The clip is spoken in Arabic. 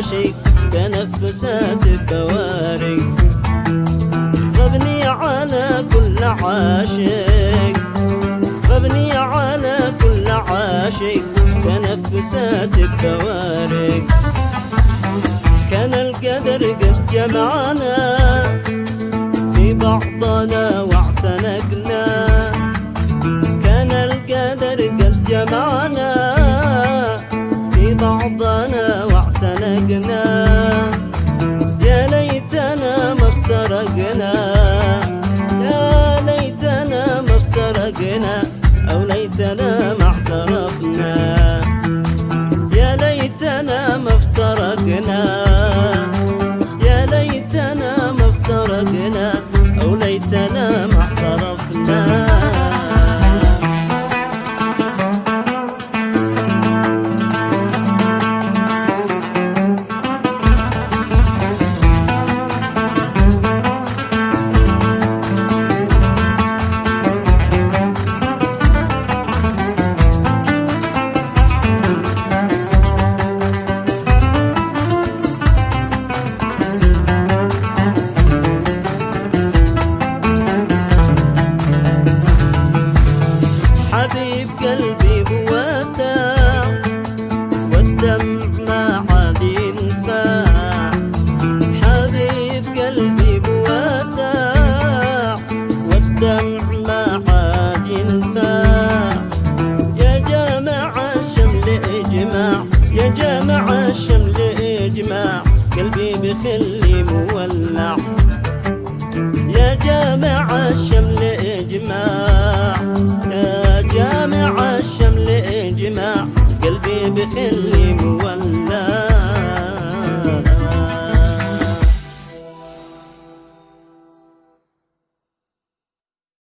عاشق تنفسات الثواري. غبني على كل عاشق، غبني على كل عاشق تنفسات الثواري. كان القدر قد جمعنا في بعضنا واعتنقنا، كان القدر قد جمعنا في بعضنا واعتنقنا. يا ليتنا ما افترقنا، يا ليتنا ما افترقنا، أو ليتنا ما اعترفنا. يا ليتنا ما افترقنا، يا ليتنا ما افترقنا، أو ليتنا ما اعترفنا. حبيب قلبي بوداع والدمع ما عاد ينفع. حبيب قلبي بوداع والدمع ما عاد ينفع. يا جامع الشمل اجماع، يا جامع الشمل اجماع، قلبي بخلي مولع. يا جامع الشمل اجماع، يا جامع الشمل اجماع، قلبي بخلي